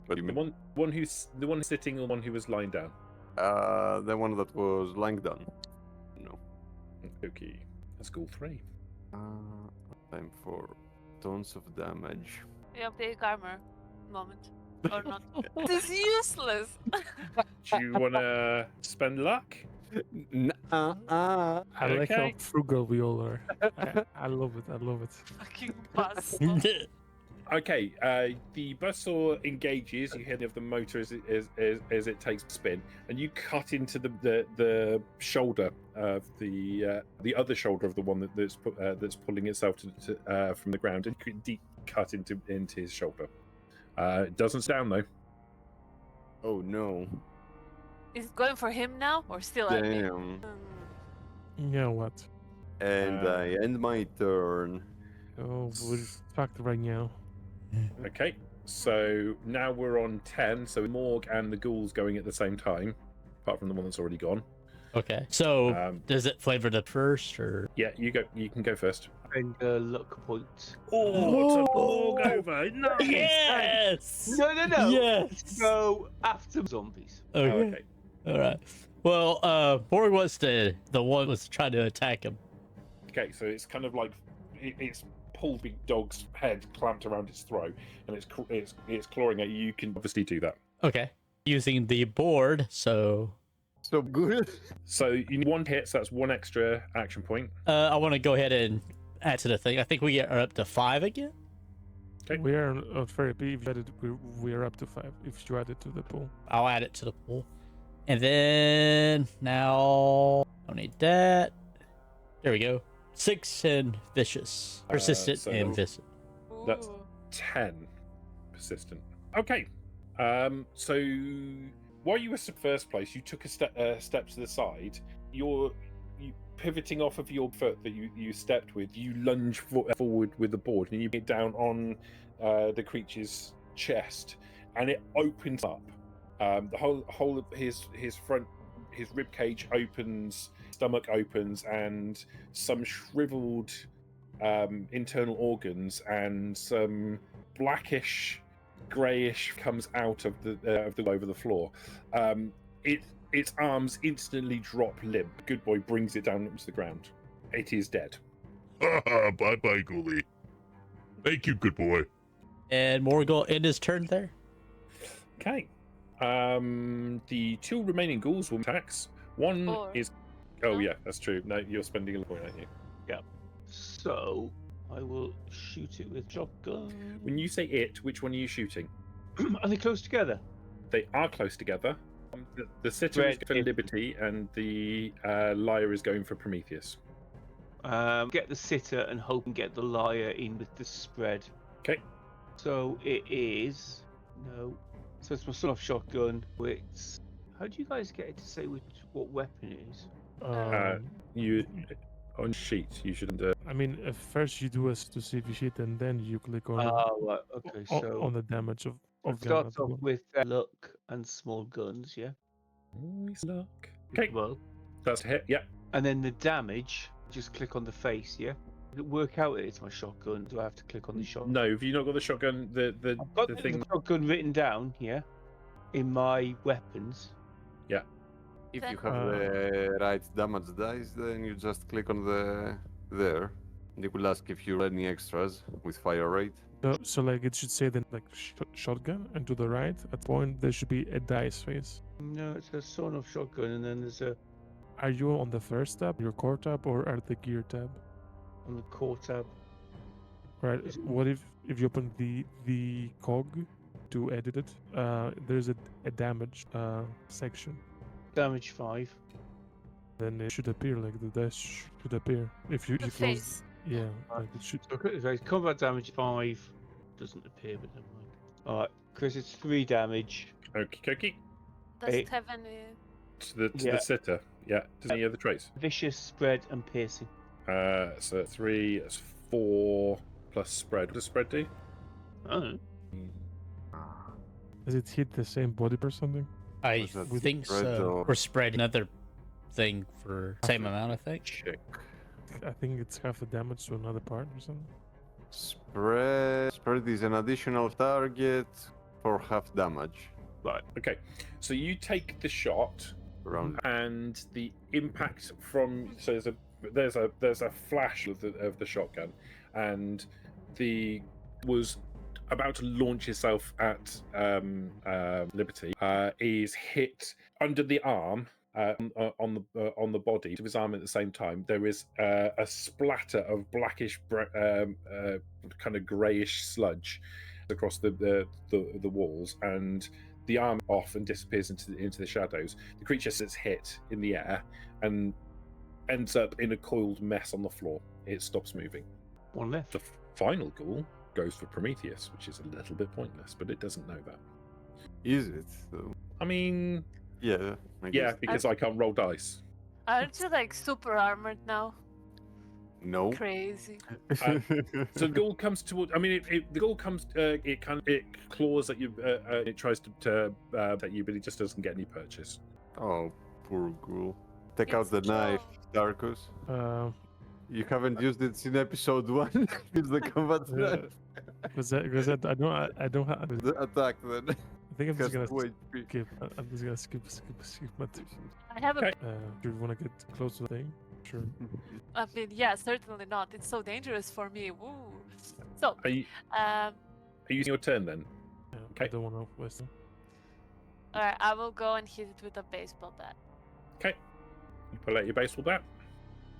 What do you The mean? one who's sitting, or the one who was lying down? The one that was lying down. No. Okay, that's goal 3. Time for tons of damage. You have the armor moment. or not. It is useless. Do you want to spend luck? I like how Okay. frugal we all are. I love it. I love it. Fucking bus. Okay, the buzzsaw engages. You hear of the motor as it takes spin, and you cut into the shoulder of the other shoulder of the one that's pulling itself from the ground, and you can deep cut into his shoulder. It doesn't stand though. Oh no. Is it going for him now or still at me? Damn. Yeah, what? And I end my turn. Oh, we're fucked right now. Okay, so now we're on 10. So Morg and the ghouls going at the same time, apart from the one that's already gone. Okay. So Um, does it flavor the first or? Yeah, you go. You can go first. And luck point. Oh, it's a Morg over. Nice. Yes. No. Yes. Go after zombies. Okay. Oh, okay. All right. Well, Borg was the one was trying to attack him. Okay, so it's kind of like it's pulled big dog's head clamped around its throat, and it's clawing at you. You can obviously do that. Okay. Using the board, so So good. So you need one hit, so that's one extra action point. I want to go ahead and add to the thing. I think we are up to 5 again. Okay. We are on therapy. If you add it, we are up to 5. If you add it to the pool. I'll add it to the pool. And then now don't need that. There we go. 6 and vicious. Persistent so- and vicious. That's- Ooh. 10 persistent. Okay. So while you were in first place, you took a step to the side. You pivoting off of your foot that you stepped with. You lunge forward with the board, and you get down on the creature's chest, and it opens up. The whole of his rib cage opens, stomach opens, and some shriveled internal organs and some blackish, greyish comes out of the over the floor. Its arms instantly drop limp. Good boy brings it down onto the ground. It is dead. Haha, bye bye, Ghoulie. Thank you, good boy. And Morgul end his turn there. Okay. The 2 remaining ghouls will attacks. One Four. is. Oh No? yeah, that's true. No, you're spending a point, aren't you? So I will shoot it with shotgun. When you say it, which one are you shooting? Are they close together? They are close together. The sitter is Red for if- Liberty, and the liar is going for Prometheus. Get the sitter and hope and get the liar in with the spread. Okay. So it is no. So it's my son-off shotgun. Which how do you guys get it to say what weapon it is? You on sheet. You shouldn't. I mean, first you do us to see if you hit, and then you click on Oh, right. Okay. So on the damage of it gun. starts off with luck and small guns. Yeah. Always luck. Okay, Well, that's a hit. Yeah. and then the damage. Just click on the face. Yeah. Does it work out that it's my shotgun? Do I have to click on the shotgun? No, have you not got the shotgun? I've got the the thing. shotgun written down. Yeah. In my weapons. If Then- you have the right damage dice, then you just click on there. And it will ask if you're any extras with fire rate. So like it should say then like shotgun, and to the right at point there should be a dice face. No, it's a son-off shotgun, and then there's a Are you on the first tab, your core tab, or at the gear tab? on the core tab. Right. What if you open the cog to edit it? There's a damage section. Damage 5. Then it should appear like the dice should appear if you The close. face. Yeah, like it should. So combat damage 5 doesn't appear, but never mind. Alright, Chris, it's 3 damage. Okie dokie. Does Hey. it have any? To the Yeah. sitter. Yeah. Does any other traits? Vicious, spread, and piercing. So 3. That's 4 plus spread. What does spread do? Oh, Does it hit the same body or something? I Was that think spread so. or- Or spread another thing for same amount, I think. Check. I think it's half the damage to another part or something. Spread is an additional target for half damage. right. Okay. So you take the shot, Around and the impact from there's a flash of the shotgun, and the was about to launch himself at Liberty, is hit under the arm. On the body of his arm at the same time, there is a splatter of blackish, kind of greyish sludge across the walls, and the arm off and disappears into the shadows. The creature sits hit in the air and ends up in a coiled mess on the floor. It stops moving. One left. The final ghoul goes for Prometheus, which is a little bit pointless, but it doesn't know that. Is it? So, I mean, yeah. I yeah, guess. because I can't roll dice. Aren't you like super armored now? No. Crazy. So the ghoul comes toward. I mean, the ghoul comes. It claws at you. It tries to at you, but it just doesn't get any purchase. Oh, poor ghoul. Take It's out the knife, Joe. Darkus. Uh, You haven't used it in episode 1. Use the combat Yeah. knife. because I don't have. The attack then. I think I'm just Cast gonna weight. skip. I'm just gonna skip my turn. I have a. Okay. Do you want to get close to the thing? Sure. I mean, yeah, certainly not. It's so dangerous for me. Woo. So, Are you using your turn then? Yeah, I Okay. don't want to waste it. alright, I will go and hit it with a baseball bat. Okay. You pull out your baseball bat.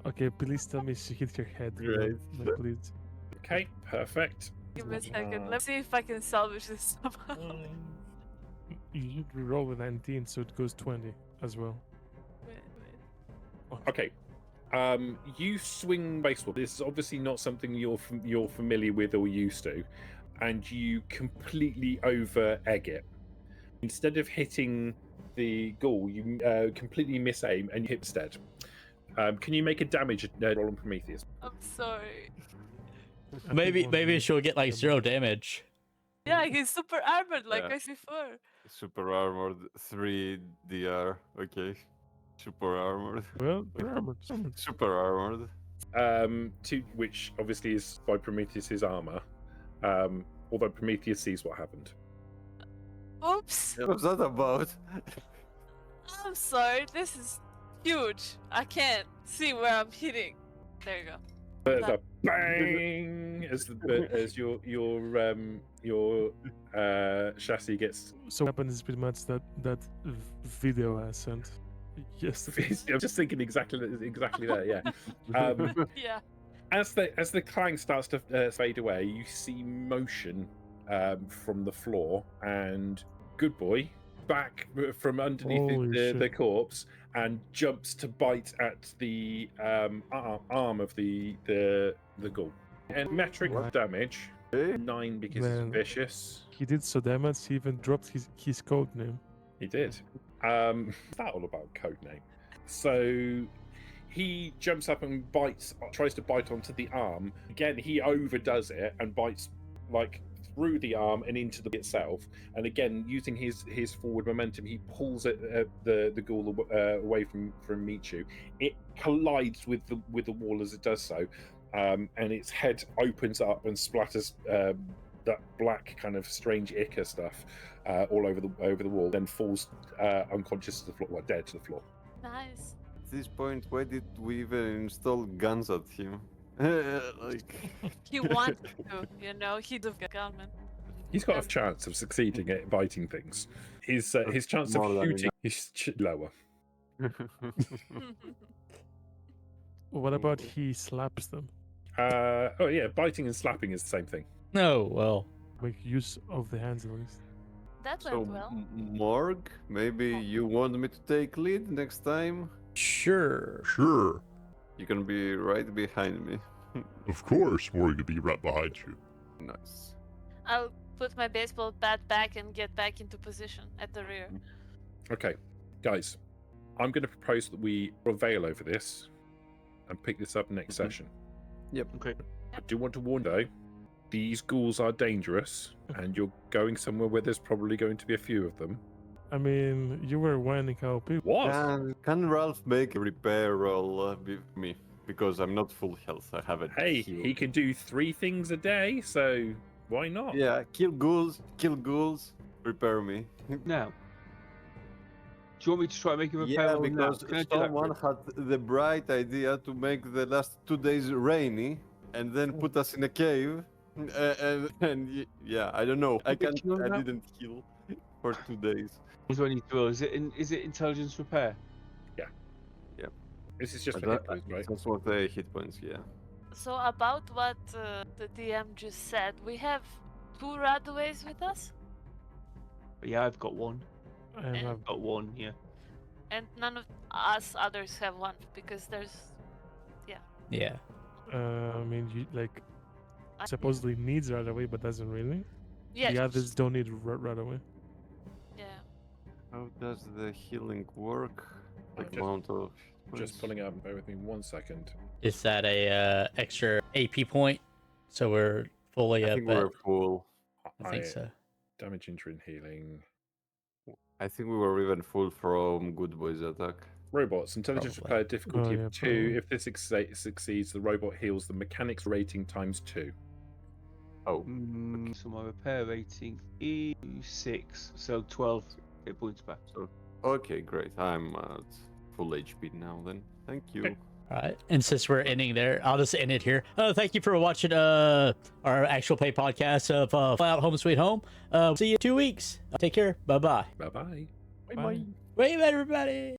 Okay, please tell me she hit your head. Great. No, please. Okay, perfect. Give me a second. Let's see if I can salvage this somehow. You should roll a 19, so it goes 20 as well. Wait. Okay. You swing baseball. This is obviously not something you're familiar with or used to, and you completely over egg it. Instead of hitting the ghoul, you completely miss aim and you hit instead. Can you make a damage roll on Prometheus? I'm sorry. Maybe she'll get like 0 damage. Yeah, he's super armored like Yeah. I said before. Super armored 3 DR. Okay. Super armored. Well, they're armored. Super armored. To which obviously is by Prometheus's armor. Although Prometheus sees what happened. Oops. What's that about? I'm sorry. This is huge. I can't see where I'm hitting. There you go. There's a bang as your chassis gets. So what happens is pretty much that video I sent. Yes. I'm just thinking exactly that. Yeah. Yeah. As the clang starts to fade away, you see motion from the floor, and Good Boy back from underneath Holy the corpse and jumps to bite at the arm of the ghoul. And metric What? damage Okay. 9 because Man. it's vicious. He did so damage. He even dropped his code name. He did. What's that all about, codename? So he jumps up and tries to bite onto the arm. Again, he overdoes it and bites like through the arm and into the itself. And again, using his forward momentum, he pulls the ghoul away from Michu. It collides with the wall as it does so, and its head opens up and splatters that black kind of strange ichor stuff all over the wall. Then falls unconscious to the floor, dead to the floor. Nice. At this point, why did we even install guns at him? Like, He wanted to, you know, he's a gunman. He's got a chance of succeeding at biting things. His chance of More than shooting is lower. What about he slaps them? Oh yeah, biting and slapping is the same thing. No, well, Make use of the hands at least. That so, went well. Morg, maybe you want me to take lead next time? sure. Sure. You can be right behind me. Of course, Morgan will be right behind you. Nice. I'll put my baseball bat back and get back into position at the rear. Okay, guys, I'm going to propose that we prevail over this and pick this up next session. Okay. I do want to warn though, these ghouls are dangerous, and you're going somewhere where there's probably going to be a few of them. I mean, you were whining how people. What? Can Ralph make a repair roll with me? Because I'm not full health. I haven't. Hey, healed. he can do 3 things a day, so why not? Yeah, kill ghouls, repair me. Now, do you want me to try and make a repair Yeah, roll now? because Can I do that someone quick? had the bright idea to make the last 2 days rainy and then put us in a cave Yeah, I don't know. I Did can't. you know I that? didn't heal for 2 days. When you throw, is it intelligence repair? This is just But for hit points, right? That's what the hit points. Yeah. So about what the DM just said, we have 2 Radaways with us, Yeah, I've got one. And Yeah. I've Got one. Yeah. and none of us others have one because there's Yeah. I mean, you like I- supposedly needs right away, but doesn't really. yeah, The others don't need right away. yeah. How does the healing work? Like just- amount of. Just pulling up. Bear with me 1 second. Is that a extra AP point? So we're fully I up think at. we're full. I think so. Damage, injury, and healing. I think we were even full from Good Boy's attack. Robots, intelligence Probably. repair difficulty Oh, yeah, of 2. probably. If this succeeds, the robot heals the mechanics rating times 2. Oh, So my repair rating is 6, so 12 hit points back. okay, great. I'm at full HP now. Then thank you. Okay. All right. And since we're ending there, I'll just end it here. Thank you for watching our actual play podcast of Fallout Home Sweet Home. See you in 2 weeks. Take care. Bye-bye. Bye bye. Bye. Wave, everybody.